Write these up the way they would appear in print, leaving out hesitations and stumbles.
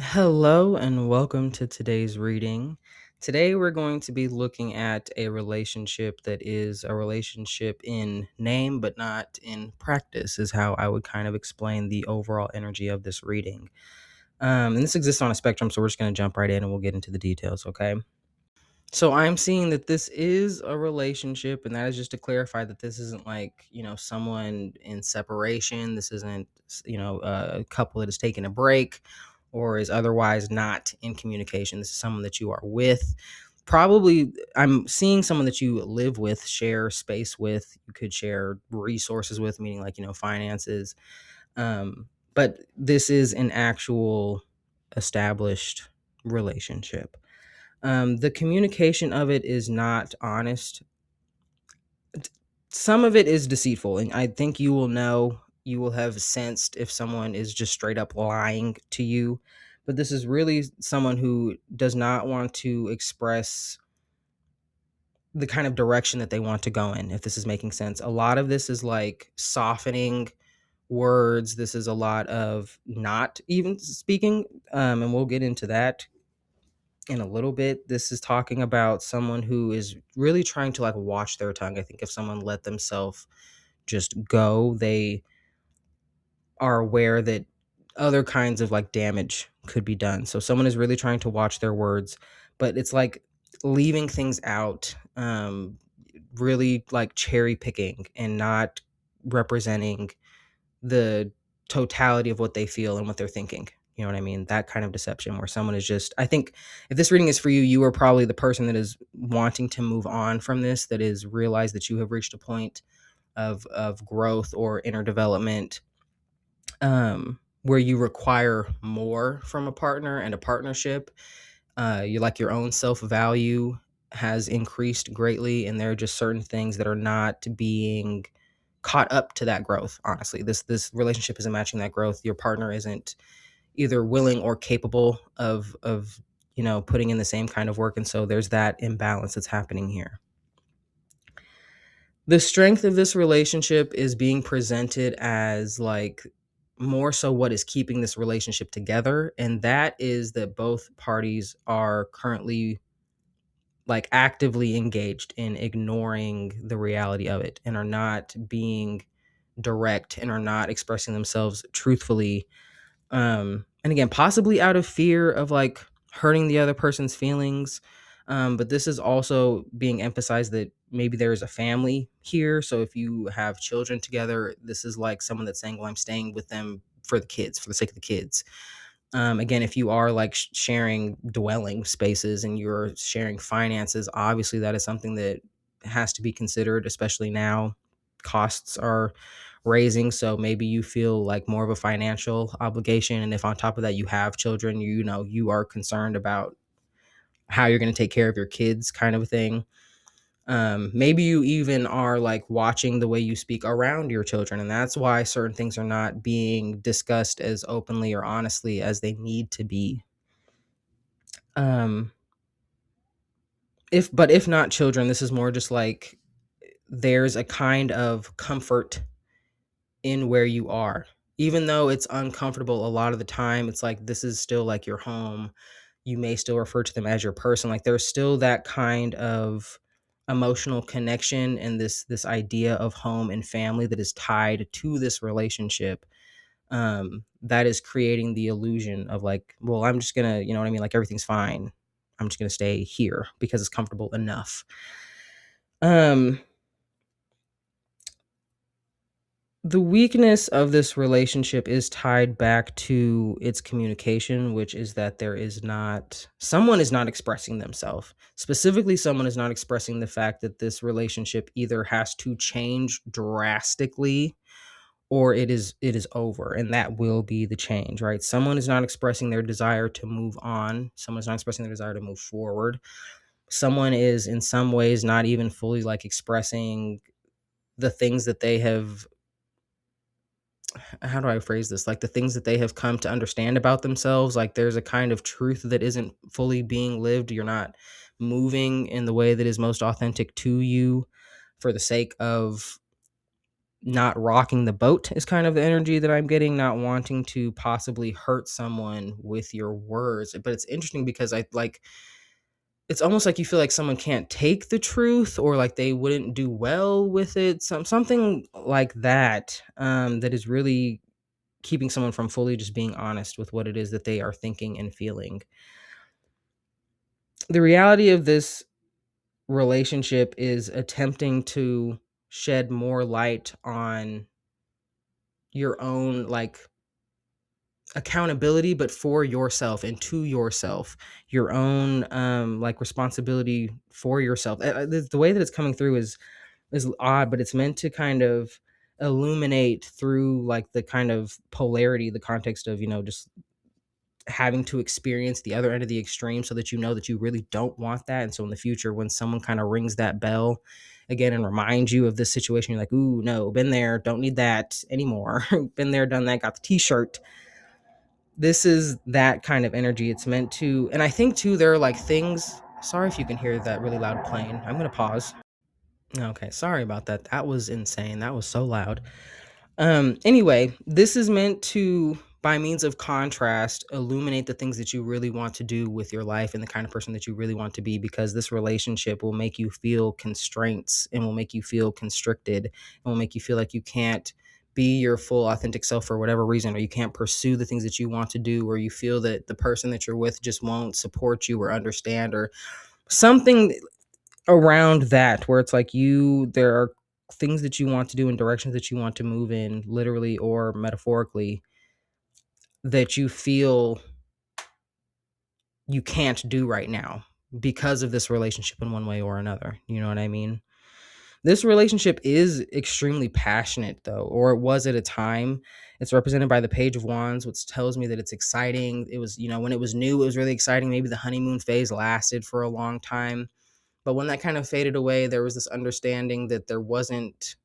Hello and welcome to today's reading. Today we're going to be looking at a relationship that is a relationship in name but not in practice, is how I would kind of explain the overall energy of this reading. And this exists on a spectrum, so we're just going to jump right in and we'll get into the details, okay? So I'm seeing that this is a relationship, and that is just to clarify that this isn't like, someone in separation. This isn't, a couple that is taking a break or is otherwise not in communication. This is someone that you are with. Probably, I'm seeing someone that you live with, share space with, you could share resources with, meaning like, finances. But this is an actual established relationship. The communication of it is not honest. Some of it is deceitful, and I think you will know, you will have sensed if someone is just straight up lying to you. But this is really someone who does not want to express the kind of direction that they want to go in, if this is making sense. A lot of this is like softening words. This is a lot of not even speaking, and we'll get into that in a little bit. This is talking about someone who is really trying to like watch their tongue. I think if someone let themselves just go, they are aware that other kinds of like damage could be done. So someone is really trying to watch their words, but it's like leaving things out, really like cherry picking and not representing the totality of what they feel and what they're thinking. You know what I mean? That kind of deception where someone is just, I think if this reading is for you, you are probably the person that is wanting to move on from this, that is realize that you have reached a point of growth or inner development, where you require more from a partner and a partnership. You like your own self-value has increased greatly, and there are just certain things that are not being caught up to that growth. Honestly, this relationship isn't matching that growth. Your partner isn't either willing or capable of putting in the same kind of work, and so there's that imbalance that's happening here. The strength of this relationship is being presented as like more so what is keeping this relationship together, and that is that both parties are currently like actively engaged in ignoring the reality of it and are not being direct and are not expressing themselves truthfully, and again possibly out of fear of like hurting the other person's feelings. But this is also being emphasized that maybe there is a family here, so if you have children together, this is like someone that's saying, well, I'm staying with them for the kids, for the sake of the kids. Again, if you are like sharing dwelling spaces and you're sharing finances, obviously that is something that has to be considered, especially now costs are raising. So maybe you feel like more of a financial obligation. And if on top of that you have children, you are concerned about how you're going to take care of your kids, kind of a thing. Maybe you even are like watching the way you speak around your children, and that's why certain things are not being discussed as openly or honestly as they need to be. Um, if not children, this is more just like there's a kind of comfort in where you are. Even though it's uncomfortable a lot of the time, it's like this is still like your home. You may still refer to them as your person. Like there's still that kind of emotional connection and this idea of home and family that is tied to this relationship, that is creating the illusion of like, well, I'm just gonna, you know what I mean, like everything's fine, I'm just gonna stay here because it's comfortable enough. um the weakness of this relationship is tied back to its communication, which is that there is not, someone is not expressing themselves. Specifically, someone is not expressing the fact that this relationship either has to change drastically or it is over, and that will be the change, right? Someone is not expressing their desire to move on. Someone's not expressing their desire to move forward. Someone is in some ways not even fully like expressing the things that they have, how do I phrase this? Like the things that they have come to understand about themselves. Like there's a kind of truth that isn't fully being lived. You're not moving in the way that is most authentic to you for the sake of not rocking the boat is kind of the energy that I'm getting, not wanting to possibly hurt someone with your words. But it's interesting because I like it's almost like you feel like someone can't take the truth, or like they wouldn't do well with it. Something like that, that is really keeping someone from fully just being honest with what it is that they are thinking and feeling. The reality of this relationship is attempting to shed more light on your own like accountability, but for yourself and to yourself, your own like responsibility for yourself. The way that it's coming through is odd, but it's meant to kind of illuminate through like the kind of polarity, the context of, just having to experience the other end of the extreme, so that you know that you really don't want that. And so in the future, when someone kind of rings that bell again and reminds you of this situation, you're like, ooh, no, been there, don't need that anymore. Been there, done that, got the t-shirt. This is that kind of energy. It's meant to, and I think too, there are like things, sorry if you can hear that really loud plane. I'm going to pause. Okay, sorry about that. That was insane. That was so loud. Anyway, this is meant to, by means of contrast, illuminate the things that you really want to do with your life and the kind of person that you really want to be, because this relationship will make you feel constraints and will make you feel constricted and will make you feel like you can't be your full authentic self for whatever reason, or you can't pursue the things that you want to do, or you feel that the person that you're with just won't support you or understand, or something around that, where it's like there are things that you want to do and directions that you want to move in, literally or metaphorically, that you feel you can't do right now because of this relationship in one way or another. You know what I mean? This relationship is extremely passionate, though, or it was at a time. It's represented by the Page of Wands, which tells me that it's exciting. It was, when it was new, it was really exciting. Maybe the honeymoon phase lasted for a long time. But when that kind of faded away, there was this understanding that there wasn't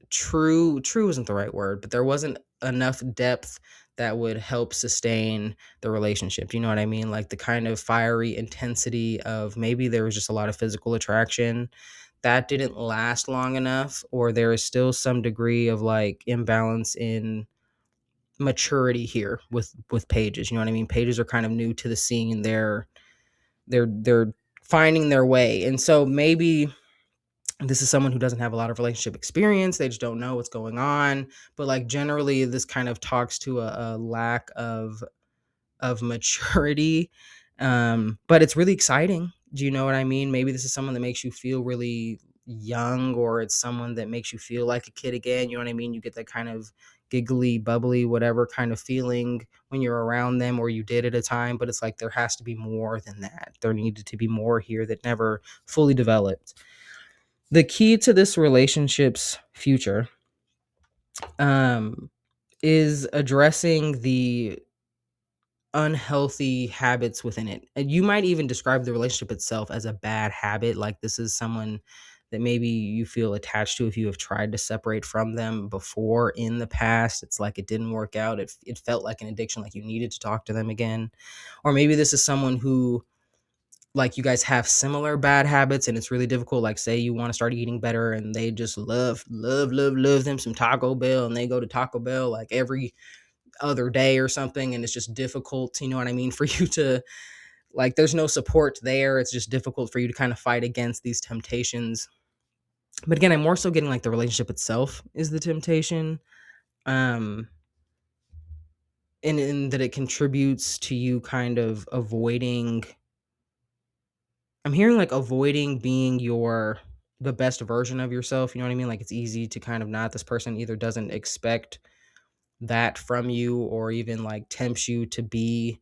true isn't the right word, but there wasn't enough depth that would help sustain the relationship. Do you know what I mean? Like the kind of fiery intensity of, maybe there was just a lot of physical attraction that didn't last long enough, or there is still some degree of like imbalance in maturity here with pages. You know what I mean? Pages are kind of new to the scene. They're finding their way. And so maybe this is someone who doesn't have a lot of relationship experience. They just don't know what's going on. But like generally, this kind of talks to a lack of maturity. But it's really exciting. Do you know what I mean? Maybe this is someone that makes you feel really young, or it's someone that makes you feel like a kid again. You know what I mean? You get that kind of giggly, bubbly, whatever kind of feeling when you're around them, or you did at a time. But it's like there has to be more than that. There needed to be more here that never fully developed. The key to this relationship's future is addressing the unhealthy habits within it. And you might even describe the relationship itself as a bad habit. Like this is someone that maybe you feel attached to if you have tried to separate from them before in the past. It's like it didn't work out. It felt like an addiction, like you needed to talk to them again. Or maybe this is someone who, like, you guys have similar bad habits and it's really difficult. Like say you want to start eating better and they just love them some Taco Bell, and they go to Taco Bell like every other day or something, and it's just difficult, you know what I mean, for you to, like, there's no support there. It's just difficult for you to kind of fight against these temptations. But again, I'm more so getting like the relationship itself is the temptation. um and that it contributes to you kind of avoiding, I'm hearing like avoiding being the best version of yourself. You know what I mean? Like it's easy to kind of not, this person either doesn't expect that from you, or even like tempts you to be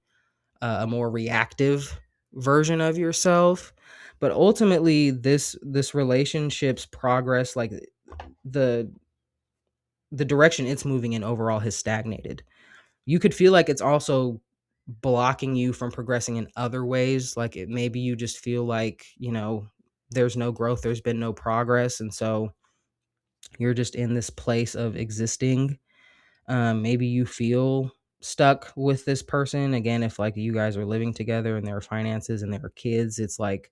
a more reactive version of yourself. But ultimately, this relationship's progress, like the the direction it's moving in overall, has stagnated. You could feel like it's also blocking you from progressing in other ways. Like maybe you just feel like, there's no growth, there's been no progress. And so you're just in this place of existing. Maybe you feel stuck with this person. Again, if like you guys are living together and there are finances and there are kids, it's like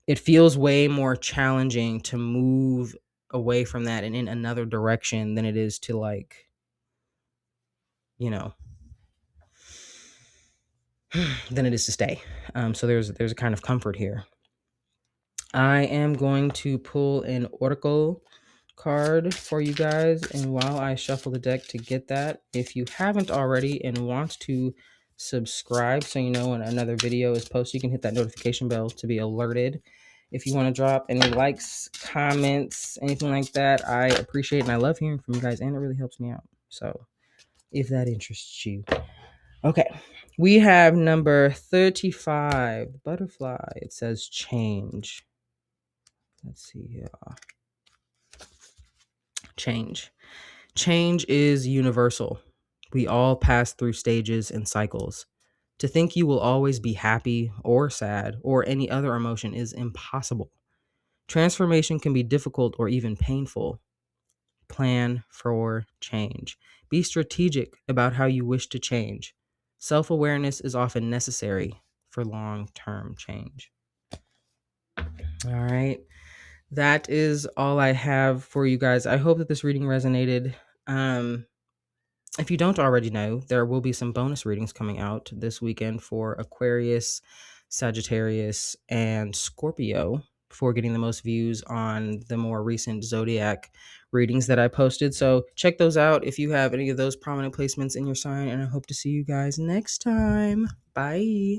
it feels way more challenging to move away from that and in another direction than it is to, like, you know, than it is to stay. So there's a kind of comfort here. I am going to pull an oracle card for you guys, and while I shuffle the deck to get that, if you haven't already and want to subscribe so you know when another video is posted, you can hit that notification bell to be alerted. If you want to drop any likes, comments, anything like that, I appreciate it, and I love hearing from you guys, and it really helps me out. So if that interests you. Okay, we have number 35, butterfly. It says change. Let's see here. Change. Change is universal. We all pass through stages and cycles. To think you will always be happy or sad or any other emotion is impossible. Transformation can be difficult or even painful. Plan for change. Be strategic about how you wish to change. Self-awareness is often necessary for long-term change. All right. That is all I have for you guys. I hope that this reading resonated. If you don't already know, there will be some bonus readings coming out this weekend for Aquarius, Sagittarius, and Scorpio for getting the most views on the more recent zodiac readings that I posted. So check those out if you have any of those prominent placements in your sign, and I hope to see you guys next time. Bye.